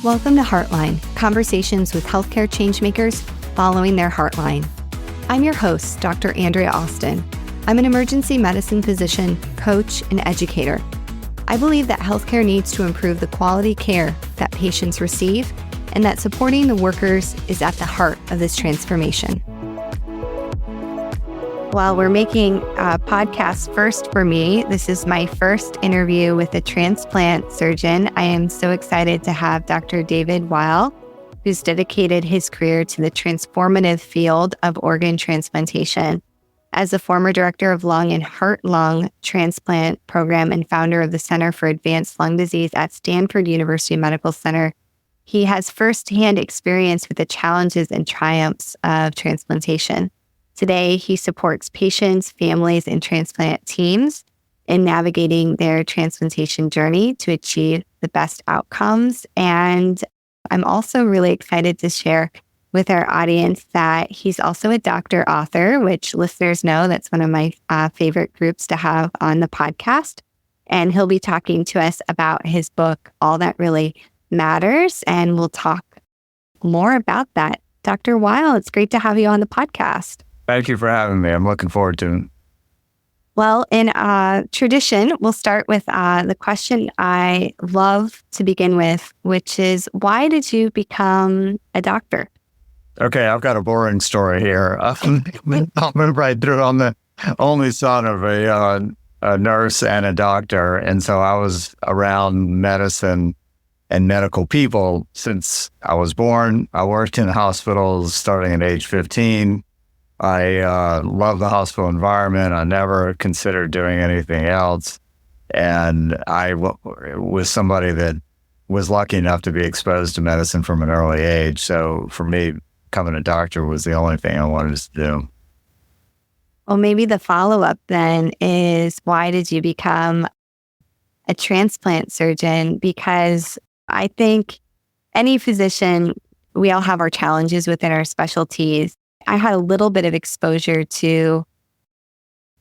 Welcome to Heartline, conversations with healthcare changemakers following their heartline. I'm your host, Dr. Andrea Austin. I'm an emergency medicine physician, coach, and educator. I believe that healthcare needs to improve the quality care that patients receive and that supporting the workers is at the heart of this transformation. While we're making a podcast first for me, this is my first interview with a transplant surgeon. I am so excited to have Dr. David Weill, who's dedicated his career to the transformative field of organ transplantation. As the former director of lung and heart-lung transplant program and founder of the Center for Advanced Lung Disease at Stanford University Medical Center, he has firsthand experience with the challenges and triumphs of transplantation. Today, he supports patients, families, and transplant teams in navigating their transplantation journey to achieve the best outcomes. And I'm also really excited to share with our audience that he's also a doctor author, which listeners know that's one of my favorite groups to have on the podcast. And he'll be talking to us about his book, All That Really Matters. And we'll talk more about that. Dr. Weill, it's great to have you on the podcast. Thank you for having me. I'm looking forward to it. Well, in tradition, we'll start with the question I love to begin with, which is, why did you become a doctor? Okay, I've got a boring story here. I'll move right through. I'm the only son of a nurse and a doctor, and so I was around medicine and medical people since I was born. I worked in hospitals starting at age 15. I love the hospital environment. I never considered doing anything else. And I was somebody that was lucky enough to be exposed to medicine from an early age. So for me, becoming a doctor was the only thing I wanted to do. Well, maybe the follow-up then is, why did you become a transplant surgeon? Because I think any physician, we all have our challenges within our specialties. I had a little bit of exposure to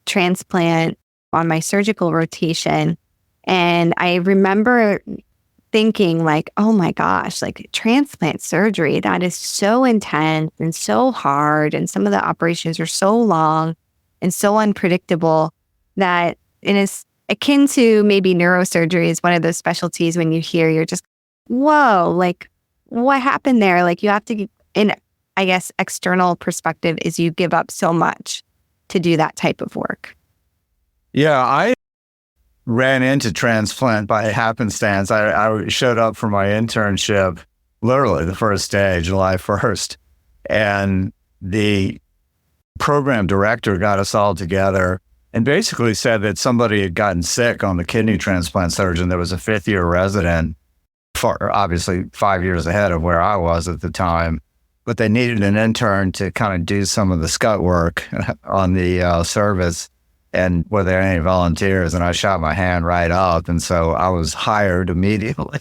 transplant on my surgical rotation. And I remember thinking like, oh my gosh, like transplant surgery, that is so intense and so hard. And some of the operations are so long and so unpredictable that it is akin to maybe neurosurgery is one of those specialties when you hear, you're just, whoa, like what happened there? Like you have to, in I guess, external perspective is you give up so much to do that type of work. Yeah, I ran into transplant by happenstance. I showed up for my internship literally the first day, July 1st. And the program director got us all together and basically said that somebody had gotten sick on the kidney transplant surgeon. There was a fifth-year resident, obviously 5 years ahead of where I was at the time. But they needed an intern to kind of do some of the scut work on the service, and were there any volunteers? And I shot my hand right up. And so I was hired immediately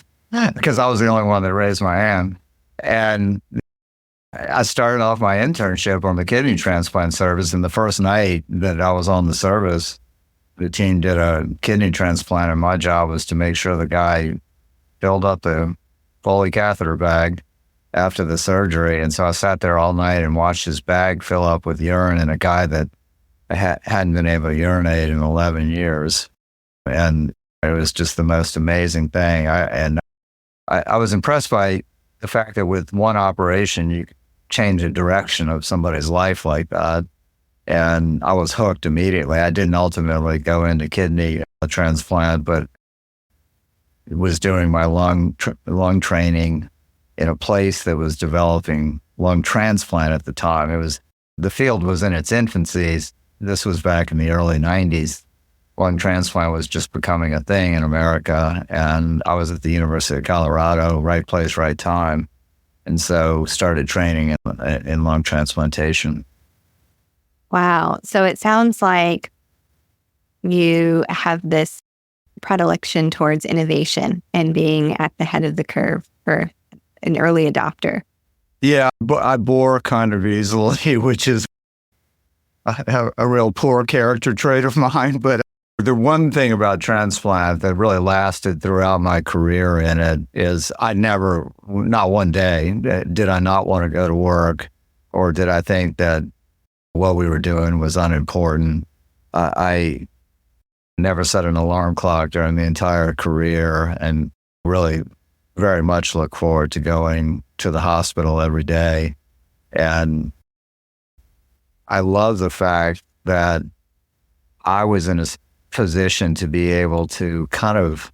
because I was the only one that raised my hand. And I started off my internship on the kidney transplant service. And the first night that I was on the service, the team did a kidney transplant. And my job was to make sure the guy filled up the Foley catheter bag after the surgery. And so I sat there all night and watched his bag fill up with urine in a guy that hadn't been able to urinate in 11 years. And it was just the most amazing thing. I was impressed by the fact that with one operation, you could change the direction of somebody's life like that. And I was hooked immediately. I didn't ultimately go into kidney transplant, but was doing my lung training in a place that was developing lung transplant at the time. The field was in its infancies. This was back in the early 90s. Lung transplant was just becoming a thing in America. And I was at the University of Colorado, right place, right time. And so started training in lung transplantation. Wow. So it sounds like you have this predilection towards innovation and being at the head of the curve for an early adopter. Yeah, but I bore kind of easily, which is a real poor character trait of mine, but The one thing about transplant that really lasted throughout my career in it is I never, not one day, did I not want to go to work, or did I think that what we were doing was unimportant. I never set an alarm clock during the entire career, and really very much look forward to going to the hospital every day. And I love the fact that I was in a position to be able to kind of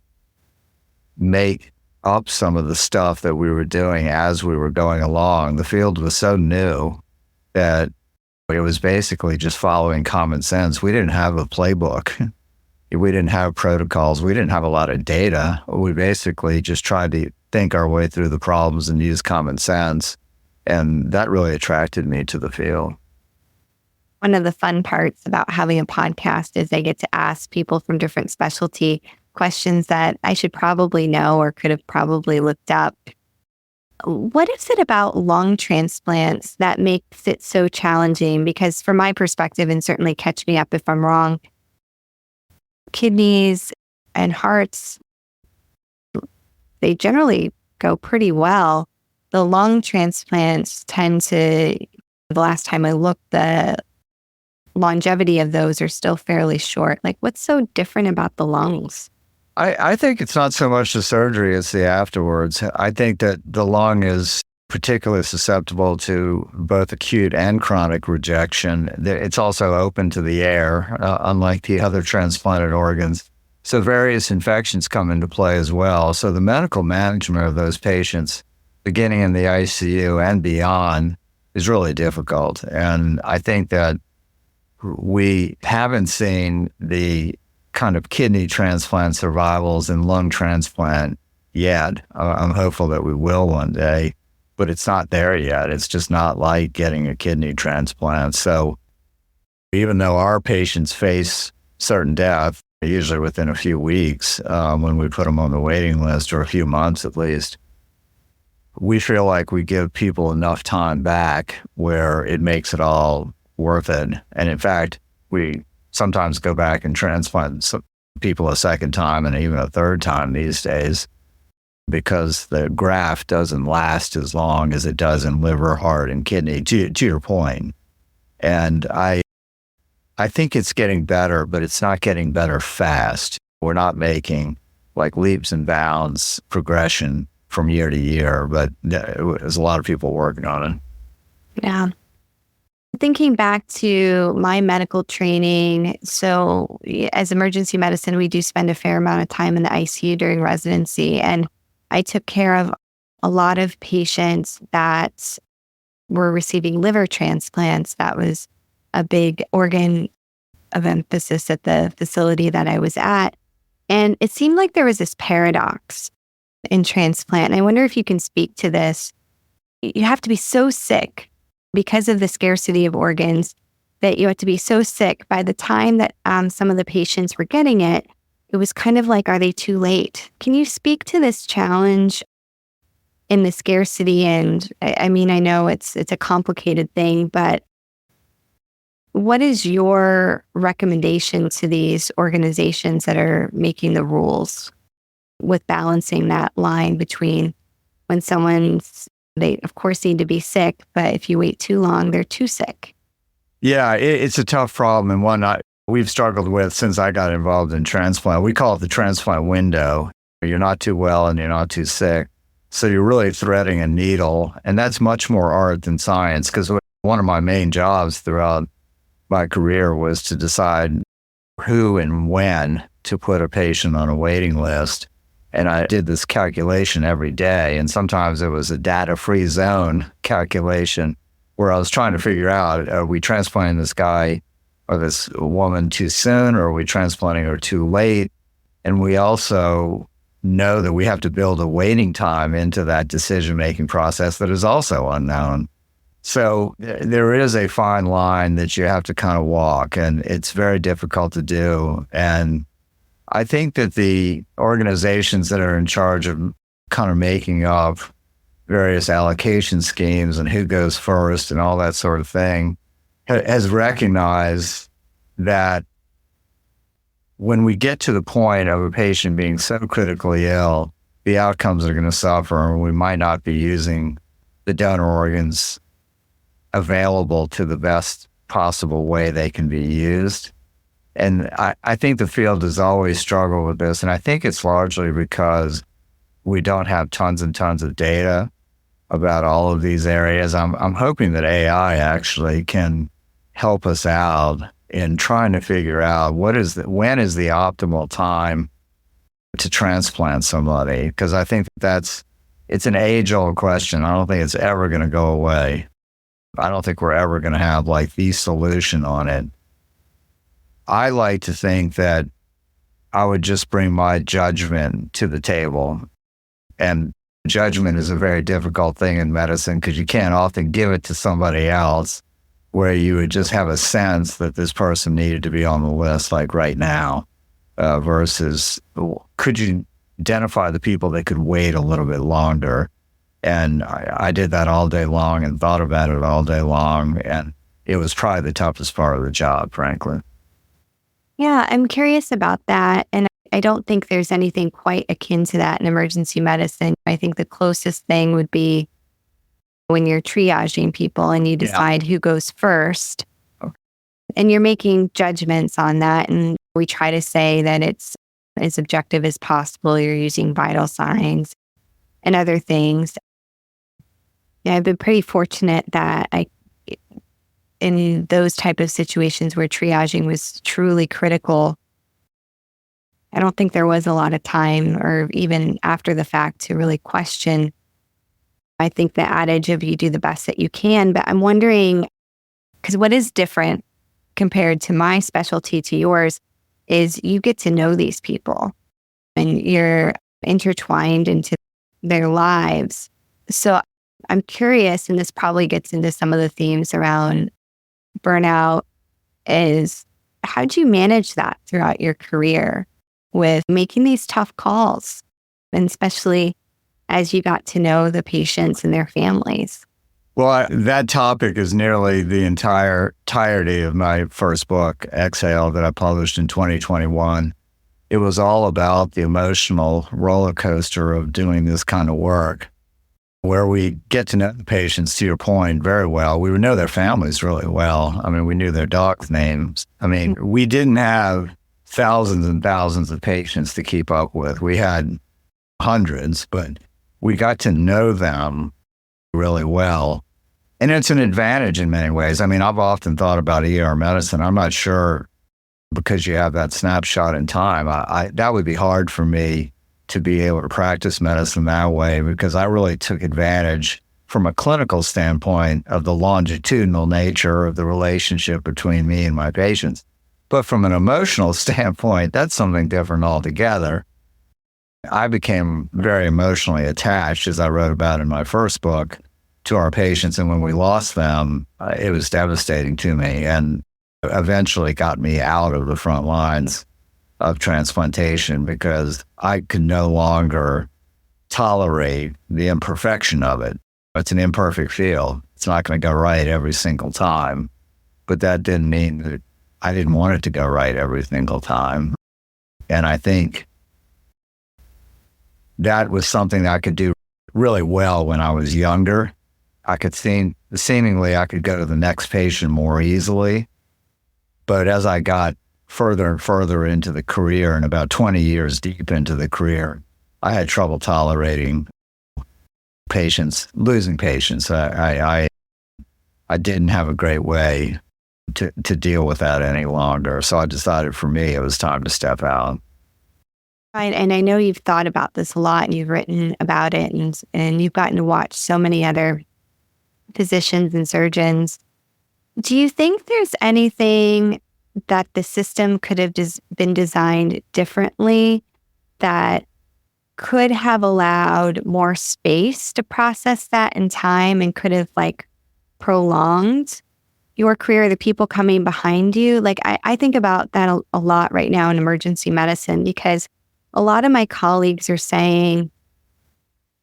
make up some of the stuff that we were doing as we were going along. The field was so new that it was basically just following common sense. We didn't have a playbook. We didn't have protocols. We didn't have a lot of data. We basically just tried to think our way through the problems and use common sense. And that really attracted me to the field. One of the fun parts about having a podcast is I get to ask people from different specialty questions that I should probably know or could have probably looked up. What is it about lung transplants that makes it so challenging? Because from my perspective, and certainly catch me up if I'm wrong, kidneys and hearts, they generally go pretty well. The lung transplants tend to, the last time I looked, the longevity of those are still fairly short. Like, what's so different about the lungs? I think it's not so much the surgery, it's the afterwards. I think that the lung is particularly susceptible to both acute and chronic rejection. It's also open to the air, unlike the other transplanted organs. So various infections come into play as well. So the medical management of those patients, beginning in the ICU and beyond, is really difficult. And I think that we haven't seen the kind of kidney transplant survivals and lung transplant yet. I'm hopeful that we will one day, but it's not there yet. It's just not like getting a kidney transplant. So even though our patients face certain death, usually within a few weeks, when we put them on the waiting list, or a few months at least, we feel like we give people enough time back where it makes it all worth it. And in fact, we sometimes go back and transplant some people a second time and even a third time these days, because the graft doesn't last as long as it does in liver, heart, and kidney, to your point. And I think it's getting better, but it's not getting better fast. We're not making like leaps and bounds progression from year to year, but there's a lot of people working on it. Yeah. Thinking back to my medical training, so as emergency medicine, we do spend a fair amount of time in the ICU during residency. And I took care of a lot of patients that were receiving liver transplants. That was a big organ of emphasis at the facility that I was at. And it seemed like there was this paradox in transplant. And I wonder if you can speak to this. You have to be so sick because of the scarcity of organs that you have to be so sick. By the time that some of the patients were getting it, it was kind of like, are they too late? Can you speak to this challenge in the scarcity? And I mean, I know it's a complicated thing, but what is your recommendation to these organizations that are making the rules with balancing that line between when they of course need to be sick, but if you wait too long, they're too sick? Yeah, it's a tough problem, and one we've struggled with since I got involved in transplant. We call it the transplant window. You're not too well and you're not too sick. So you're really threading a needle, and that's much more art than science, because one of my main jobs throughout my career was to decide who and when to put a patient on a waiting list. And I did this calculation every day. And sometimes it was a data-free zone calculation where I was trying to figure out, are we transplanting this guy or this woman too soon, or are we transplanting her too late? And we also know that we have to build a waiting time into that decision-making process that is also unknown. So there is a fine line that you have to kind of walk, and it's very difficult to do. And I think that the organizations that are in charge of kind of making up various allocation schemes and who goes first and all that sort of thing has recognized that when we get to the point of a patient being so critically ill, the outcomes are going to suffer, and we might not be using the donor organs available to the best possible way they can be used. And I think the field has always struggled with this, and I think it's largely because we don't have tons and tons of data about all of these areas. I'm hoping that AI actually can help us out in trying to figure out when is the optimal time to transplant somebody, because I think it's an age-old question. I don't think it's ever going to go away. I don't think we're ever going to have like the solution on it. I like to think that I would just bring my judgment to the table. And judgment is a very difficult thing in medicine because you can't often give it to somebody else, where you would just have a sense that this person needed to be on the list like right now, versus could you identify the people that could wait a little bit longer? And I did that all day long and thought about it all day long. And it was probably the toughest part of the job, frankly. Yeah, I'm curious about that. And I don't think there's anything quite akin to that in emergency medicine. I think the closest thing would be when you're triaging people and you decide who goes first. Okay. And you're making judgments on that. And we try to say that it's as objective as possible. You're using vital signs and other things. Yeah, I've been pretty fortunate that in those type of situations where triaging was truly critical, I don't think there was a lot of time or even after the fact to really question. I think the adage of you do the best that you can, but I'm wondering, because what is different compared to my specialty to yours is you get to know these people and you're intertwined into their lives. So I'm curious, and this probably gets into some of the themes around burnout, is how do you manage that throughout your career with making these tough calls, and especially as you got to know the patients and their families? Well, that topic is nearly the entirety of my first book, Exhale, that I published in 2021. It was all about the emotional roller coaster of doing this kind of work, where we get to know the patients, to your point, very well. We would know their families really well. I mean, we knew their dogs' names. I mean, we didn't have thousands and thousands of patients to keep up with. We had hundreds, but we got to know them really well. And it's an advantage in many ways. I mean, I've often thought about ER medicine. I'm not sure, because you have that snapshot in time, that would be hard for me to be able to practice medicine that way, because I really took advantage from a clinical standpoint of the longitudinal nature of the relationship between me and my patients. But from an emotional standpoint, that's something different altogether. I became very emotionally attached, as I wrote about in my first book, to our patients. And when we lost them, it was devastating to me and eventually got me out of the front lines of transplantation, because I could no longer tolerate the imperfection of it. It's an imperfect field. It's not going to go right every single time. But that didn't mean that I didn't want it to go right every single time. And I think that was something that I could do really well when I was younger. Seemingly I could go to the next patient more easily. But as I got further and further into the career, and about 20 years deep into the career, I had trouble tolerating losing patients. I didn't have a great way to deal with that any longer. So I decided for me, it was time to step out. Right. And I know you've thought about this a lot and you've written about it, and you've gotten to watch so many other physicians and surgeons. Do you think there's anything that the system could have been designed differently that could have allowed more space to process that in time and could have prolonged your career, the people coming behind you? I think about that a lot right now in emergency medicine, because a lot of my colleagues are saying,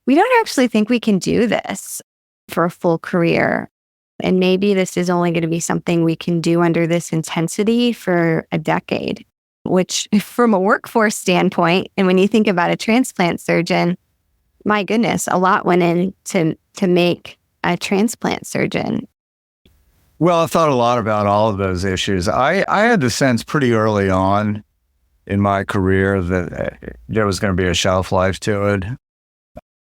we don't actually think we can do this for a full career. And maybe this is only going to be something we can do under this intensity for a decade. which from a workforce standpoint, and when you think about a transplant surgeon, my goodness, a lot went in to make a transplant surgeon. Well, I thought a lot about all of those issues. I had the sense pretty early on in my career that there was going to be a shelf life to it.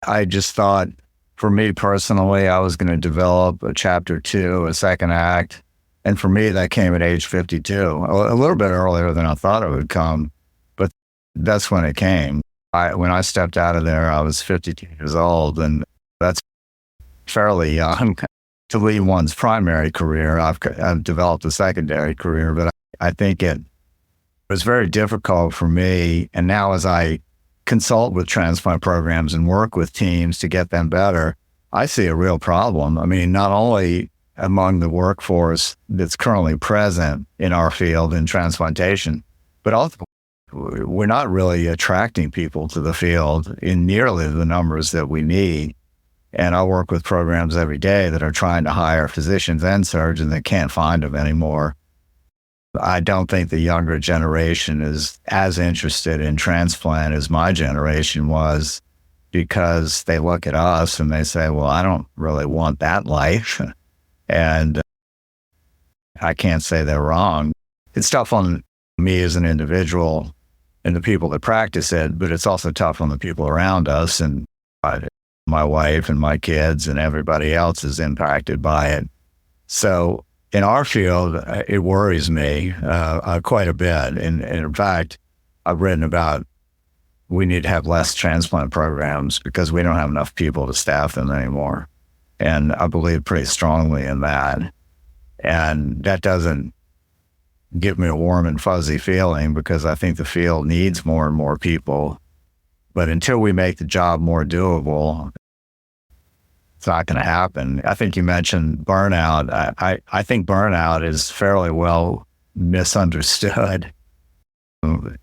I just thought, for me personally, I was going to develop a chapter 2, a second act. And for me, that came at age 52, a little bit earlier than I thought it would come. But that's when it came. When I stepped out of there, I was 52 years old, and that's fairly young to leave one's primary career. I've developed a secondary career, but I think it was very difficult for me. And now as I consult with transplant programs and work with teams to get them better, I see a real problem. I mean, not only among the workforce that's currently present in our field in transplantation, but also we're not really attracting people to the field in nearly the numbers that we need. And I work with programs every day that are trying to hire physicians and surgeons that can't find them anymore. I don't think the younger generation is as interested in transplant as my generation was, because they look at us and they say, well, I don't really want that life. And I can't say they're wrong. It's tough on me as an individual and the people that practice it, but it's also tough on the people around us, and my wife and my kids and everybody else is impacted by it. So in our field, it worries me quite a bit. And in fact, I've written about we need to have less transplant programs because we don't have enough people to staff them anymore. And I believe pretty strongly in that. And that doesn't give me a warm and fuzzy feeling, because I think the field needs more and more people. But until we make the job more doable, it's not going to happen. I think you mentioned burnout. I think burnout is fairly well misunderstood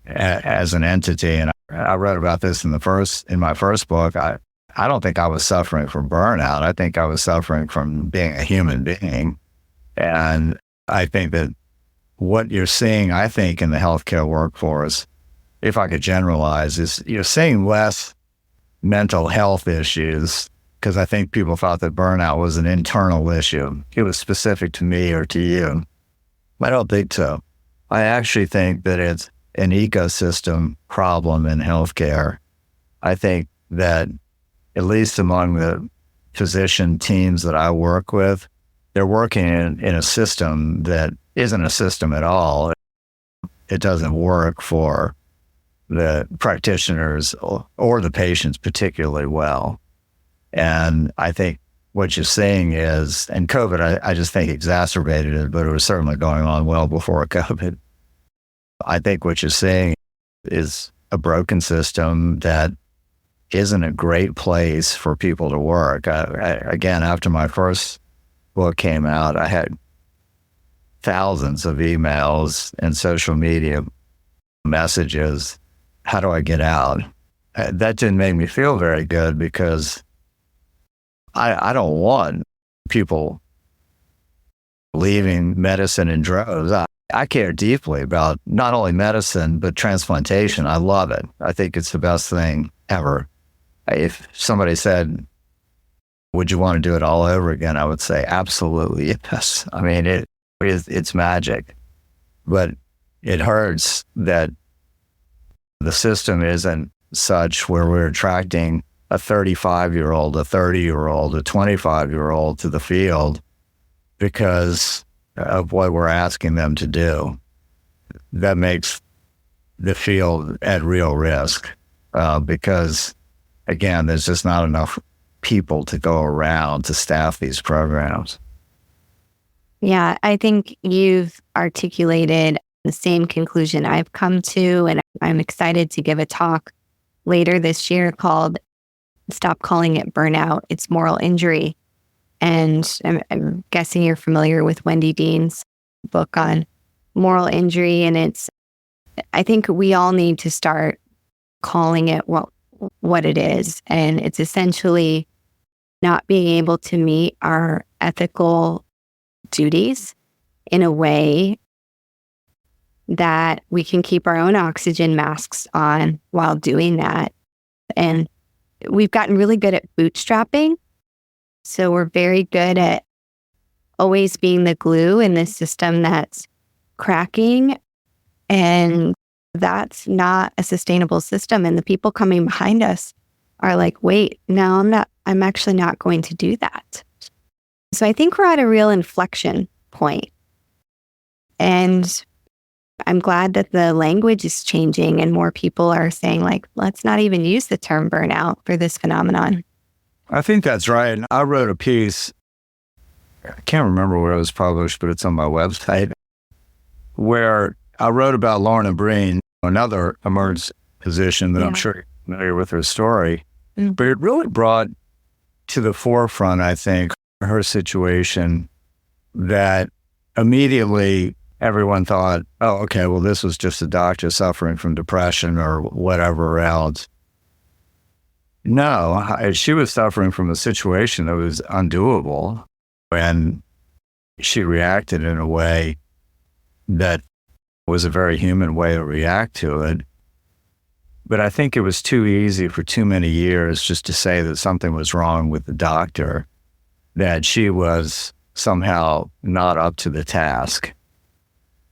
as an entity. And I wrote about this in my first book. I don't think I was suffering from burnout. I think I was suffering from being a human being. And I think that what you're seeing, I think, in the healthcare workforce, if I could generalize, is you're seeing less mental health issues, because I think people thought that burnout was an internal issue. It was specific to me or to you. I don't think so. I actually think that it's an ecosystem problem in healthcare. I think that, at least among the physician teams that I work with, they're working in a system that isn't a system at all. It doesn't work for the practitioners or the patients particularly well. And I think what you're seeing is, and COVID, I just think exacerbated it, but it was certainly going on well before COVID. I think what you're seeing is a broken system that isn't a great place for people to work. Again, after my first book came out, I had thousands of emails and social media messages. How do I get out? That didn't make me feel very good, because I don't want people leaving medicine in droves. I care deeply about not only medicine, but transplantation. I love it. I think it's the best thing ever. If somebody said, would you want to do it all over again? I would say, absolutely, yes. I mean, it's magic. But it hurts that the system isn't such where we're attracting a 35-year-old, a 30-year-old, a 25-year-old to the field because of what we're asking them to do. That makes the field at real risk because, again, there's just not enough people to go around to staff these programs. Yeah, I think you've articulated the same conclusion I've come to, and I'm excited to give a talk later this year called Stop Calling It Burnout, It's Moral Injury. And I'm guessing you're familiar with Wendy Dean's book on moral injury. And I think we all need to start calling it what it is. And it's essentially not being able to meet our ethical duties in a way that we can keep our own oxygen masks on while doing that. And we've gotten really good at bootstrapping. So we're very good at always being the glue in this system that's cracking. And that's not a sustainable system. And the people coming behind us are like, wait, no, I'm actually not going to do that. So I think we're at a real inflection point. And I'm glad that the language is changing and more people are saying, like, let's not even use the term burnout for this phenomenon. I think that's right. I wrote a piece, I can't remember where it was published, but it's on my website, where I wrote about Lorna Breen, another emergency physician that I'm sure you're familiar with her story. Mm. But it really brought to the forefront, I think, her situation that immediately everyone thought, oh, okay, well, this was just a doctor suffering from depression or whatever else. No, she was suffering from a situation that was undoable, and she reacted in a way that was a very human way to react to it. But I think it was too easy for too many years just to say that something was wrong with the doctor, that she was somehow not up to the task.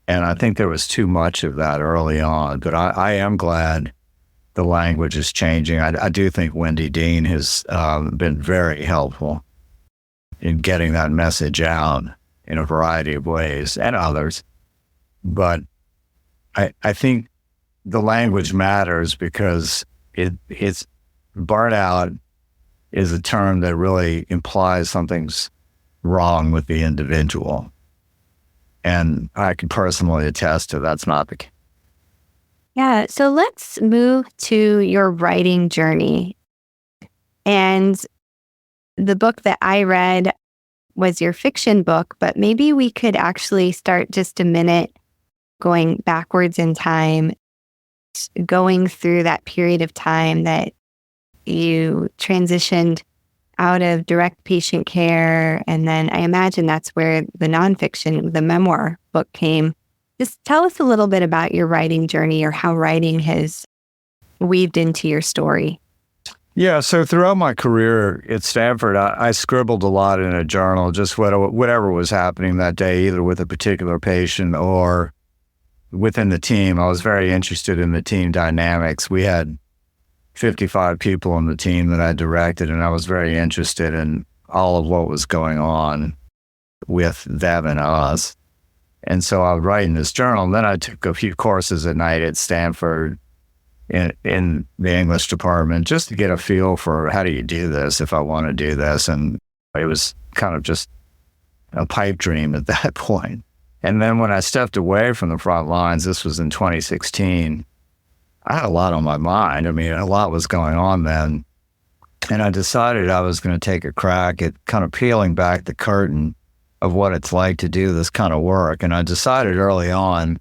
And I think there was too much of that early on. But I am glad the language is changing. I do think Wendy Dean has been very helpful in getting that message out in a variety of ways, and others. But I think the language matters because it's burnout is a term that really implies something's wrong with the individual. And I can personally attest to that's not the case. Yeah. So let's move to your writing journey. And the book that I read was your fiction book, but maybe we could actually start just a minute going backwards in time, going through that period of time that you transitioned out of direct patient care. And then I imagine that's where the nonfiction, the memoir book came. Just tell us a little bit about your writing journey or how writing has weaved into your story. Yeah, so throughout my career at Stanford, I scribbled a lot in a journal, just whatever was happening that day, either with a particular patient or within the team. I was very interested in the team dynamics. We had 55 people on the team that I directed, and I was very interested in all of what was going on with them and us. And so I would write in this journal. And then I took a few courses at night at Stanford in the English department just to get a feel for how do you do this if I want to do this. And it was kind of just a pipe dream at that point. And then when I stepped away from the front lines, this was in 2016, I had a lot on my mind. I mean, a lot was going on then. And I decided I was going to take a crack at kind of peeling back the curtain of what it's like to do this kind of work. And I decided early on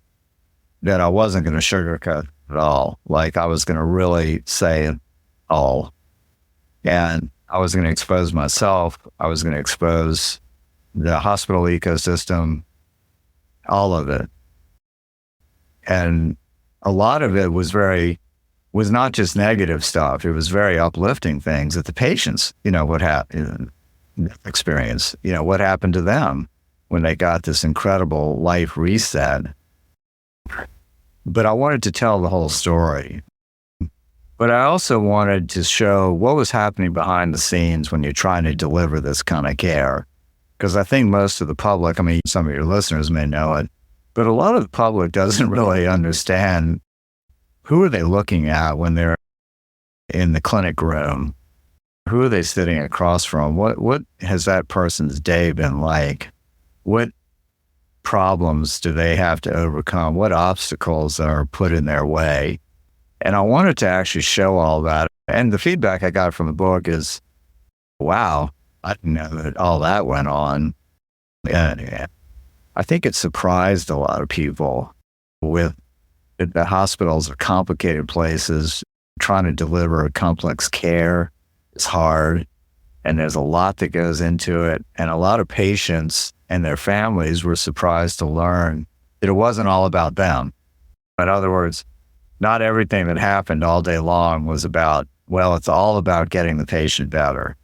that I wasn't going to sugarcoat it at all. Like I was going to really say it all. And I was going to expose myself. I was going to expose the hospital ecosystem, all of it. And a lot of it was not just negative stuff. It was very uplifting things that the patients, what happened, experience, what happened to them when they got this incredible life reset. But I wanted to tell the whole story. But I also wanted to show what was happening behind the scenes when you're trying to deliver this kind of care. Because I think most of the public, I mean, some of your listeners may know it, but a lot of the public doesn't really understand who are they looking at when they're in the clinic room. Who are they sitting across from? What has that person's day been like? What problems do they have to overcome? What obstacles are put in their way? And I wanted to actually show all that. And the feedback I got from the book is, wow, I didn't know that all that went on. And I think it surprised a lot of people with the hospitals are complicated places. Trying to deliver complex care is hard, and there's a lot that goes into it. And a lot of patients and their families were surprised to learn that it wasn't all about them. In other words, not everything that happened all day long was about, well, it's all about getting the patient better.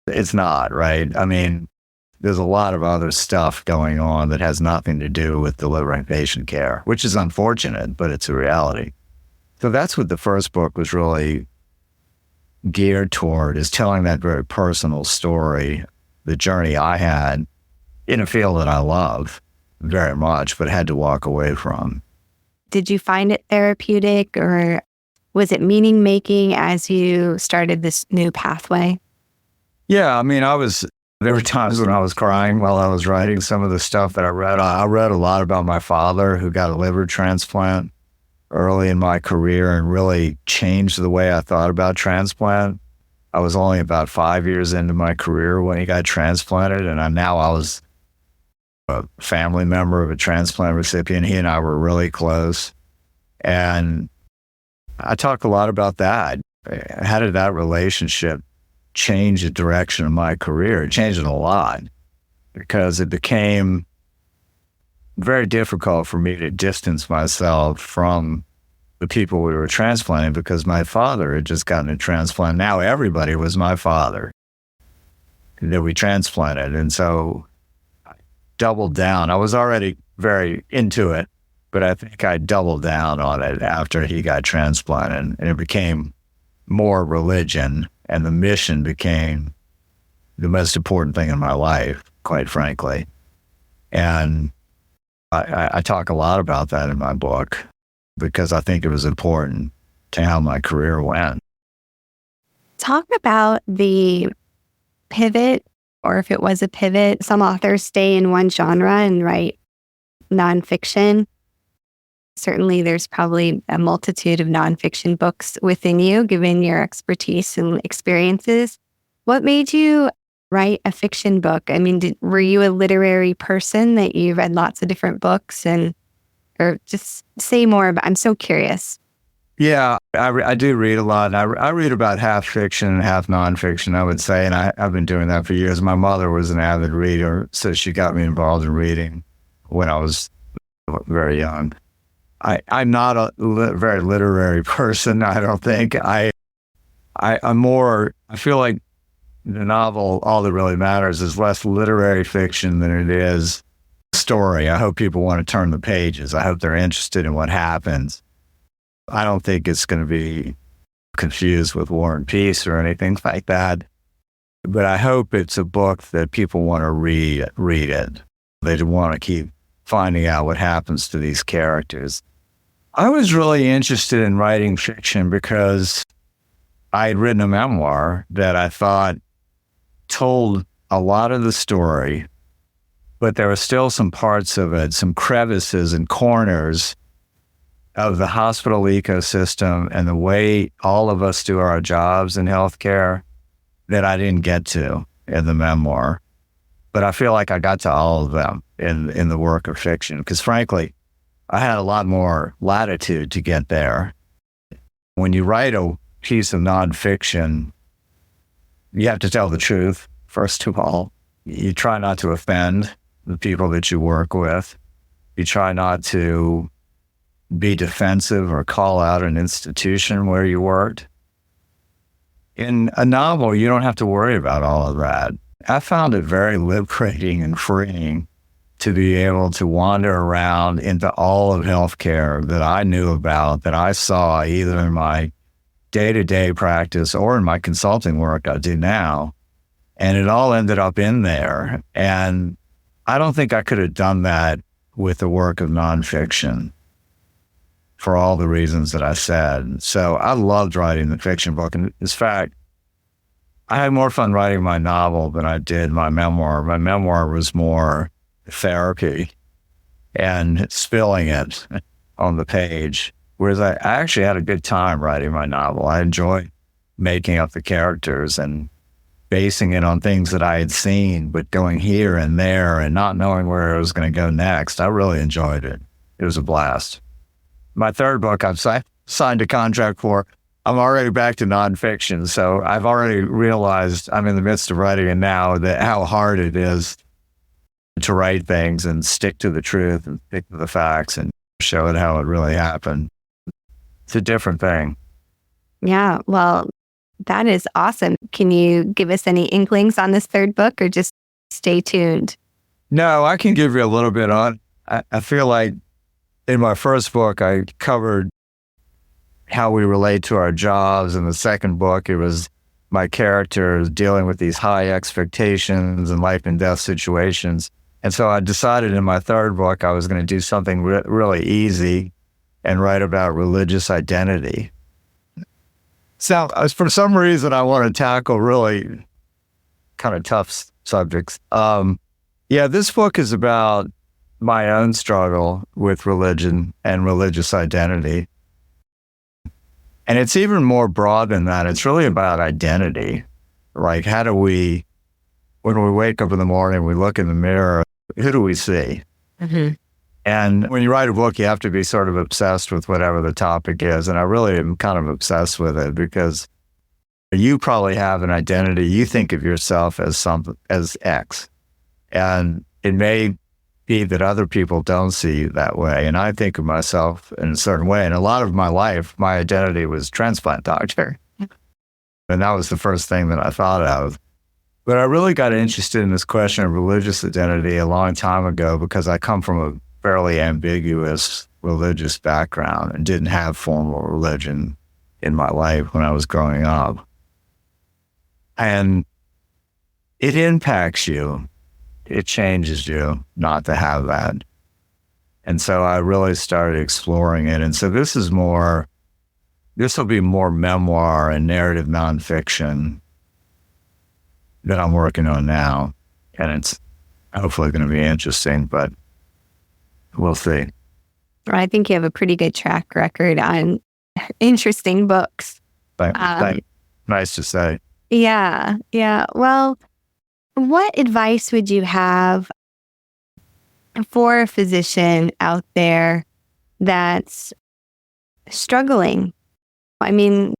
It's not, right? I mean, there's a lot of other stuff going on that has nothing to do with delivering patient care, which is unfortunate, but it's a reality. So that's what the first book was really geared toward, is telling that very personal story, the journey I had in a field that I love very much, but had to walk away from. Did you find it therapeutic, or was it meaning making as you started this new pathway? Yeah, I mean, there were times when I was crying while I was writing some of the stuff that I read. I read a lot about my father, who got a liver transplant early in my career and really changed the way I thought about transplant. I was only about 5 years into my career when he got transplanted, and I was a family member of a transplant recipient. He and I were really close. And I talk a lot about that. How did that relationship change the direction of my career? It changed it a lot, because it became very difficult for me to distance myself from the people we were transplanting, because my father had just gotten a transplant. Now everybody was my father that we transplanted. And so I doubled down. I was already very into it, but I think I doubled down on it after he got transplanted, and it became more religion, and the mission became the most important thing in my life, quite frankly. And I talk a lot about that in my book, because I think it was important to how my career went. Talk about the pivot, or if it was a pivot. Some authors stay in one genre and write nonfiction. Certainly, there's probably a multitude of nonfiction books within you, given your expertise and experiences. What made you write a fiction book? I mean, were you a literary person that you read lots of different books, or just say more about? I'm so curious. Yeah, I do read a lot. I read about half fiction and half nonfiction, I would say, and I've been doing that for years. My mother was an avid reader, so she got me involved in reading when I was very young. I'm not a very literary person, I don't think. I feel like the novel, all that really matters is less literary fiction than it is story. I hope people want to turn the pages. I hope they're interested in what happens. I don't think it's going to be confused with War and Peace or anything like that. But I hope it's a book that people want to read it. They want to keep finding out what happens to these characters. I was really interested in writing fiction because I had written a memoir that I thought told a lot of the story, but there were still some parts of it, some crevices and corners of the hospital ecosystem and the way all of us do our jobs in healthcare that I didn't get to in the memoir. But I feel like I got to all of them in the work of fiction, because frankly, I had a lot more latitude to get there. When you write a piece of nonfiction, you have to tell the truth, first of all. You try not to offend the people that you work with. You try not to be defensive or call out an institution where you worked. In a novel, you don't have to worry about all of that. I found it very liberating and freeing to be able to wander around into all of healthcare that I knew about, that I saw either in my day-to-day practice or in my consulting work I do now. And it all ended up in there. And I don't think I could have done that with the work of nonfiction for all the reasons that I said. So I loved writing the fiction book. And in fact, I had more fun writing my novel than I did my memoir. My memoir was more therapy and spilling it on the page, whereas I actually had a good time writing my novel. I enjoyed making up the characters and basing it on things that I had seen, but going here and there and not knowing where I was going to go next. I really enjoyed it. It was a blast. My third book I've signed a contract for. I'm already back to nonfiction, so I've already realized I'm in the midst of writing it now, that how hard it is to write things and stick to the truth and stick to the facts and show it how it really happened. It's a different thing. Yeah, well, that is awesome. Can you give us any inklings on this third book or just stay tuned? No, I can give you a little bit on. I feel like in my first book, I covered how we relate to our jobs. In the second book, it was my characters dealing with these high expectations and life and death situations. And so I decided in my third book, I was going to do something really easy and write about religious identity. So for some reason, I want to tackle really kind of tough subjects. Yeah, this book is about my own struggle with religion and religious identity. And it's even more broad than that. It's really about identity. Like, how do we, when we wake up in the morning, we look in the mirror, who do we see? Mm-hmm. And when you write a book, you have to be sort of obsessed with whatever the topic is. And I really am kind of obsessed with it because you probably have an identity. You think of yourself as X. And it may be that other people don't see you that way. And I think of myself in a certain way. And a lot of my life, my identity was transplant doctor. And that was the first thing that I thought of. But I really got interested in this question of religious identity a long time ago because I come from a fairly ambiguous religious background and didn't have formal religion in my life when I was growing up. And it impacts you. It changes you not to have that. And so I really started exploring it. And so this will be more memoir and narrative nonfiction that I'm working on now. And it's hopefully going to be interesting, but we'll see. I think you have a pretty good track record on interesting books. Nice to say. Yeah. Well, what advice would you have for a physician out there that's struggling? I mean,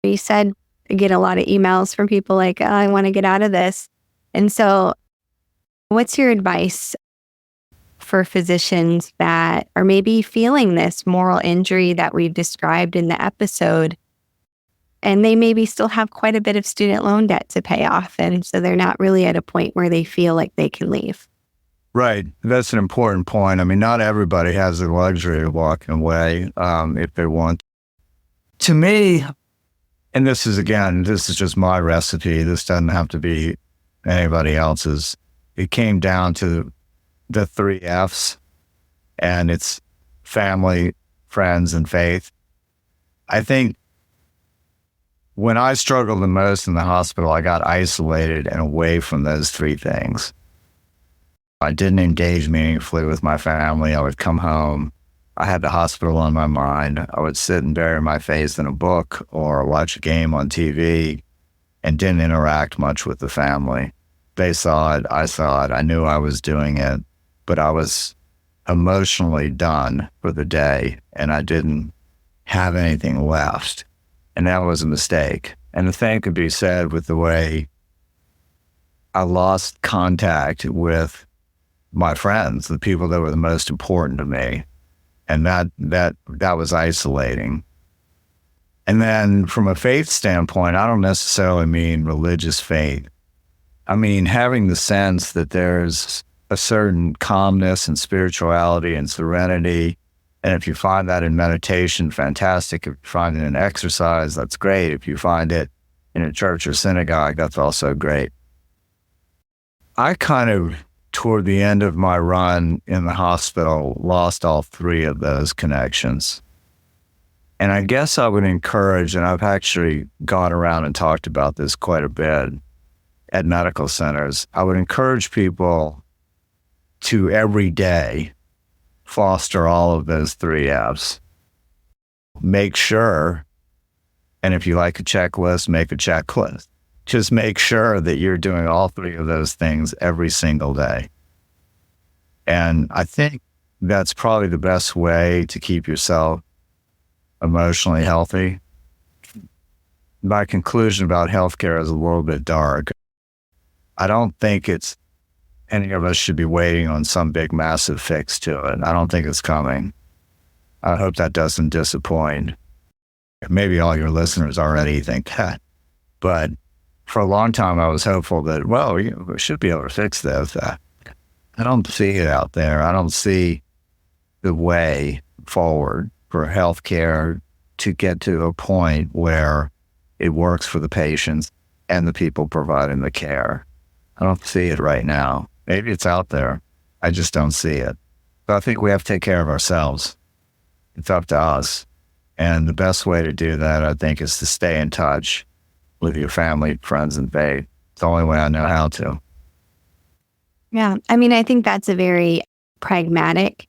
you said you get a lot of emails from people like, oh, I want to get out of this. And so what's your advice for physicians that are maybe feeling this moral injury that we've described in the episode? And they maybe still have quite a bit of student loan debt to pay off. And so they're not really at a point where they feel like they can leave. Right. That's an important point. I mean, not everybody has the luxury of walking away if they want. To me, and this is just my recipe. This doesn't have to be anybody else's. It came down to the 3 F's, and it's family, friends, and faith. I think when I struggled the most in the hospital, I got isolated and away from those 3 things. I didn't engage meaningfully with my family. I would come home. I had the hospital on my mind. I would sit and bury my face in a book or watch a game on TV and didn't interact much with the family. They saw it. I saw it. I knew I was doing it, but I was emotionally done for the day and I didn't have anything left. And that was a mistake. And the same could be said with the way I lost contact with my friends, the people that were the most important to me. And that was isolating. And then from a faith standpoint, I don't necessarily mean religious faith. I mean having the sense that there's a certain calmness and spirituality and serenity. And if you find that in meditation, fantastic. If you find it in exercise, that's great. If you find it in a church or synagogue, that's also great. I kind of, toward the end of my run in the hospital, lost all 3 of those connections. And I guess I would encourage, and I've actually gone around and talked about this quite a bit at medical centers, I would encourage people to every day foster all of those 3 F's. Make sure, and if you like a checklist, make a checklist. Just make sure that you're doing all 3 of those things every single day. And I think that's probably the best way to keep yourself emotionally healthy. My conclusion about healthcare is a little bit dark. I don't think any of us should be waiting on some big, massive fix to it. I don't think it's coming. I hope that doesn't disappoint. Maybe all your listeners already think that. But for a long time, I was hopeful that, well, we should be able to fix this. I don't see it out there. I don't see the way forward for healthcare to get to a point where it works for the patients and the people providing the care. I don't see it right now. Maybe it's out there. I just don't see it. But I think we have to take care of ourselves. It's up to us. And the best way to do that, I think, is to stay in touch with your family, friends, and faith. It's the only way I know how to. Yeah. I mean, I think that's a very pragmatic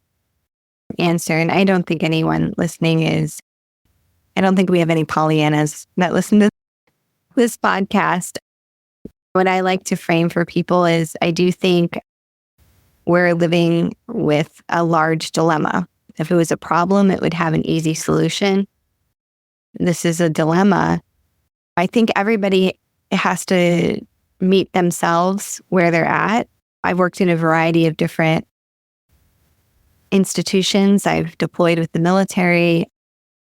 answer. And I don't think anyone listening I don't think we have any Pollyannas that listen to this podcast. What I like to frame for people is I do think we're living with a large dilemma. If it was a problem, it would have an easy solution. This is a dilemma. I think everybody has to meet themselves where they're at. I've worked in a variety of different institutions. I've deployed with the military.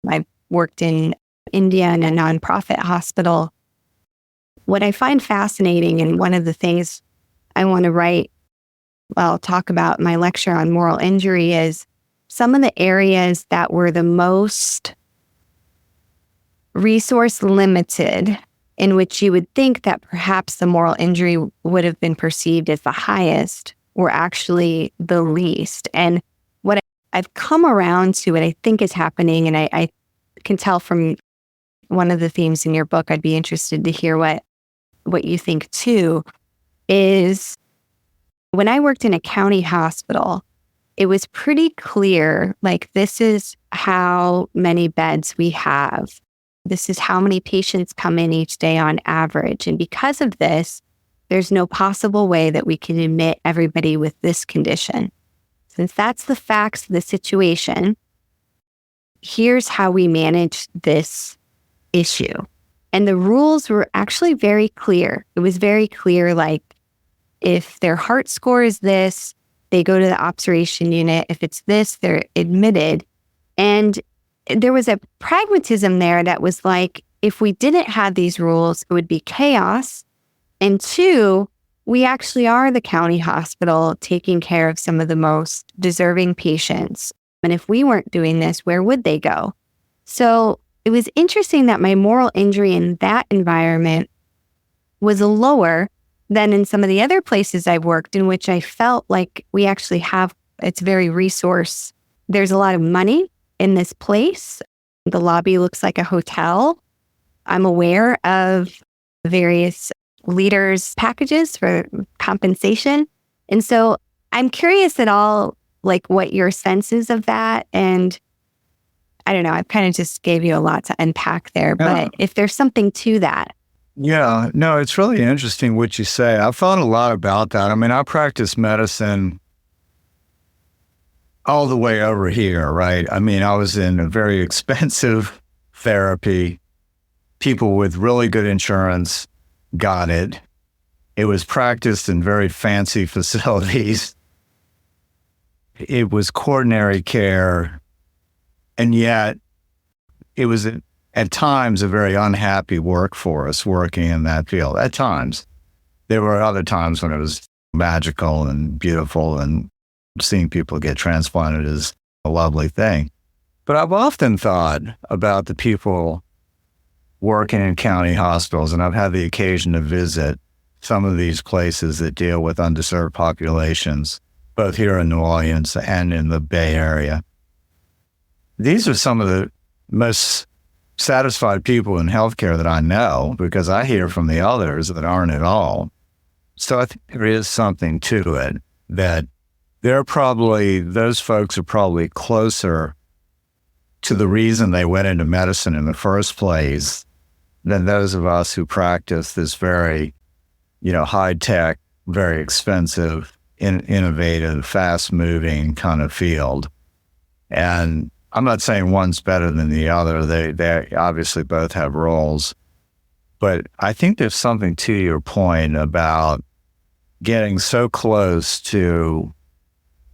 I've worked in India in a nonprofit hospital. What I find fascinating, and one of the things I want to talk about in my lecture on moral injury, is some of the areas that were the most resource limited, in which you would think that perhaps the moral injury would have been perceived as the highest, were actually the least. And what I've come around to, what I think is happening, and I can tell from one of the themes in your book, I'd be interested to hear what you think too, is when I worked in a county hospital, it was pretty clear, like, this is how many beds we have. This is how many patients come in each day on average. And because of this, there's no possible way that we can admit everybody with this condition. Since that's the facts of the situation, here's how we manage this issue. And the rules were actually very clear. It was very clear, like, if their heart score is this, they go to the observation unit. If it's this, they're admitted. And there was a pragmatism there that was like, if we didn't have these rules, it would be chaos. And two, we actually are the county hospital taking care of some of the most deserving patients. And if we weren't doing this, where would they go? So it was interesting that my moral injury in that environment was lower than in some of the other places I've worked, in which I felt like we actually it's very resource. There's a lot of money in this place. The lobby looks like a hotel. I'm aware of various leaders' packages for compensation. And so I'm curious at all, like, what your sense is of that. And I don't know, I kind of just gave you a lot to unpack there, but if there's something to that. Yeah, no, it's really interesting what you say. I've thought a lot about that. I mean, I practice medicine all the way over here, right? I mean, I was in a very expensive therapy. People with really good insurance got it. It was practiced in very fancy facilities. It was coronary care. And yet it was at times a very unhappy work for us working in that field. At times. There were other times when it was magical and beautiful, and seeing people get transplanted is a lovely thing. But I've often thought about the people working in county hospitals, and I've had the occasion to visit some of these places that deal with underserved populations, both here in New Orleans and in the Bay Area. These are some of the most satisfied people in healthcare that I know, because I hear from the others that aren't at all. So I think there is something to it, that those folks are probably closer to the reason they went into medicine in the first place than those of us who practice this very, high-tech, very expensive, innovative, fast-moving kind of field. And I'm not saying one's better than the other. They obviously both have roles. But I think there's something to your point about getting so close to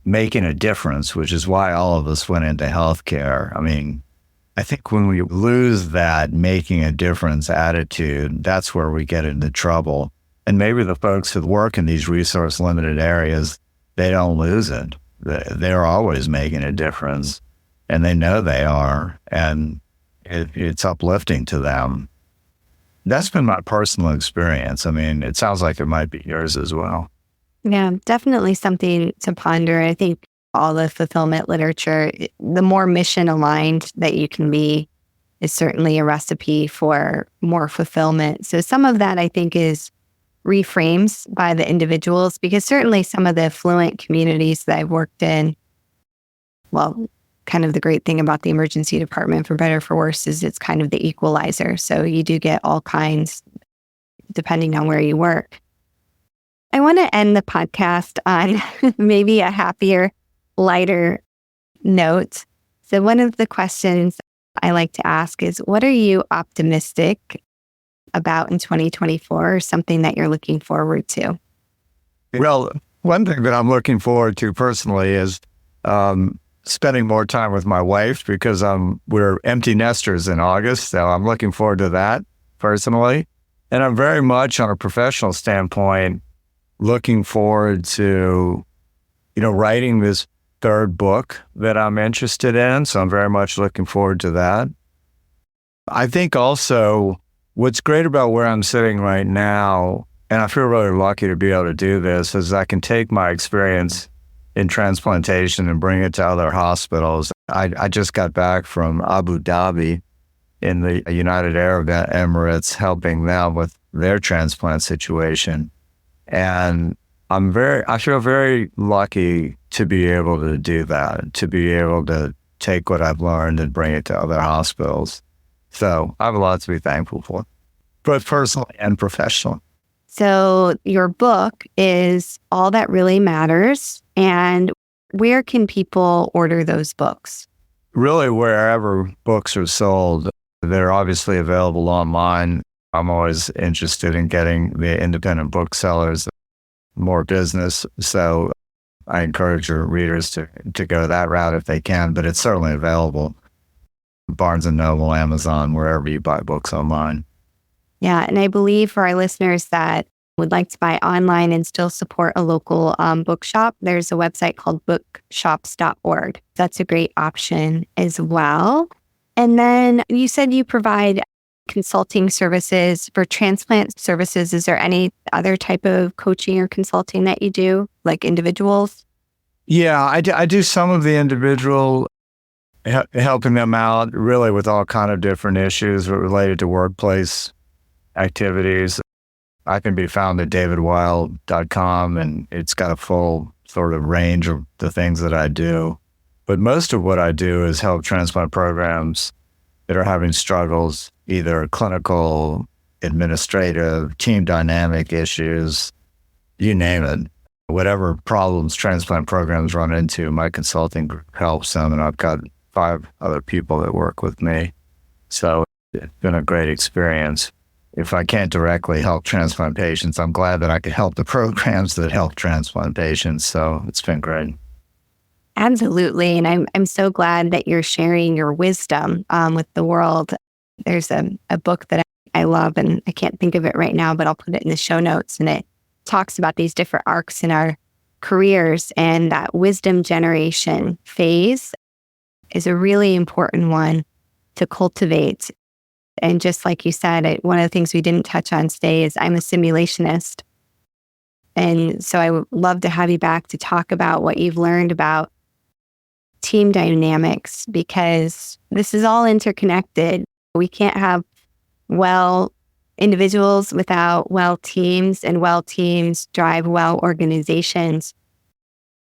making a difference, which is why all of us went into healthcare. I mean, I think when we lose that making a difference attitude, that's where we get into trouble. And maybe the folks who work in these resource limited areas, they don't lose it. They're always making a difference, and they know they are, and it's uplifting to them. That's been my personal experience. I mean, it sounds like it might be yours as well. Yeah, definitely something to ponder. I think all the fulfillment literature, the more mission aligned that you can be is certainly a recipe for more fulfillment. So some of that I think is reframes by the individuals, because certainly some of the affluent communities that I've worked in, well, kind of the great thing about the emergency department, for better or for worse, is it's kind of the equalizer. So you do get all kinds depending on where you work. I want to end the podcast on maybe a happier, lighter note. So one of the questions I like to ask is, what are you optimistic about in 2024, or something that you're looking forward to? Well, one thing that I'm looking forward to personally is spending more time with my wife, because we're empty nesters in August. So I'm looking forward to that personally. And I'm very much, on a professional standpoint, looking forward to, writing this third book that I'm interested in. So I'm very much looking forward to that. I think also what's great about where I'm sitting right now, and I feel really lucky to be able to do this, is I can take my experience in transplantation and bring it to other hospitals. I just got back from Abu Dhabi in the United Arab Emirates, helping them with their transplant situation. And I feel very lucky to be able to do that, to be able to take what I've learned and bring it to other hospitals. So I have a lot to be thankful for, both personally and professionally. So your book is All That Really Matters. And where can people order those books? Really, wherever books are sold. They're obviously available online. I'm always interested in getting the independent booksellers more business. So I encourage your readers to go that route if they can, but it's certainly available. Barnes & Noble, Amazon, wherever you buy books online. Yeah, and I believe for our listeners that would like to buy online and still support a local bookshop, there's a website called bookshops.org. That's a great option as well. And then you said you provide consulting services for transplant services. Is there any other type of coaching or consulting that you do, like individuals? Yeah, I do some of the individual, helping them out really with all kind of different issues related to workplace activities. I can be found at davidweill.com, and it's got a full sort of range of the things that I do. But most of what I do is help transplant programs that are having struggles, either clinical, administrative, team dynamic issues, you name it. Whatever problems transplant programs run into, my consulting group helps them, and I've got 5 other people that work with me. So it's been a great experience. If I can't directly help transplant patients, I'm glad that I can help the programs that help transplant patients. So it's been great. Absolutely. And I'm so glad that you're sharing your wisdom with the world. There's a book that I love, and I can't think of it right now, but I'll put it in the show notes. And it talks about these different arcs in our careers, and that wisdom generation phase is a really important one to cultivate. And just like you said, one of the things we didn't touch on today is I'm a simulationist. And so I would love to have you back to talk about what you've learned about team dynamics, because this is all interconnected. We can't have well individuals without well teams, and well teams drive well organizations.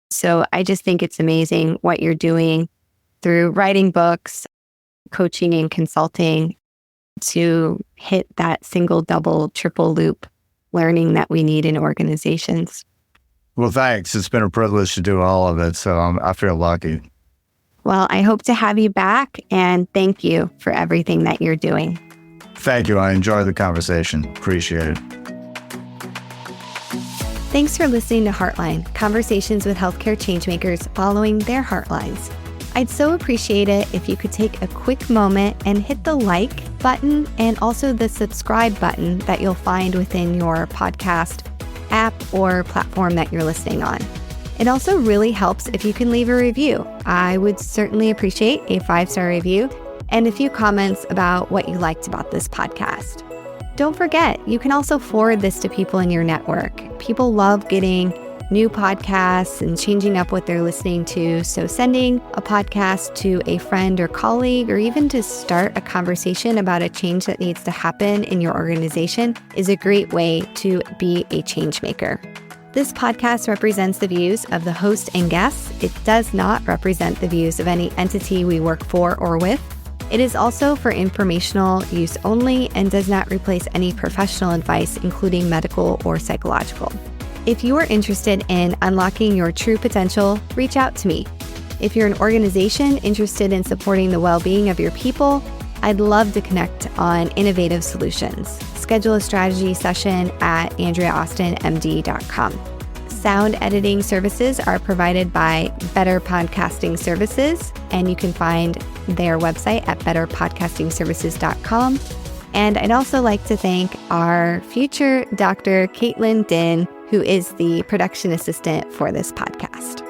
So I just think it's amazing what you're doing through writing books, coaching and consulting to hit that single, double, triple loop learning that we need in organizations. Well, thanks. It's been a privilege to do all of it. So I feel lucky. Well, I hope to have you back, and thank you for everything that you're doing. Thank you. I enjoyed the conversation. Appreciate it. Thanks for listening to Heartline, conversations with healthcare changemakers following their heartlines. I'd so appreciate it if you could take a quick moment and hit the like button and also the subscribe button that you'll find within your podcast app or platform that you're listening on. It also really helps if you can leave a review. I would certainly appreciate a 5-star review and a few comments about what you liked about this podcast. Don't forget, you can also forward this to people in your network. People love getting new podcasts and changing up what they're listening to. So sending a podcast to a friend or colleague, or even to start a conversation about a change that needs to happen in your organization, is a great way to be a change maker. This podcast represents the views of the host and guests. It does not represent the views of any entity we work for or with. It is also for informational use only and does not replace any professional advice, including medical or psychological. If you are interested in unlocking your true potential, reach out to me. If you're an organization interested in supporting the well-being of your people, I'd love to connect on innovative solutions. Schedule a strategy session at AndreaAustinMD.com. Sound editing services are provided by Better Podcasting Services, and you can find their website at betterpodcastingservices.com. And I'd also like to thank our future Dr. Caitlin Din, who is the production assistant for this podcast.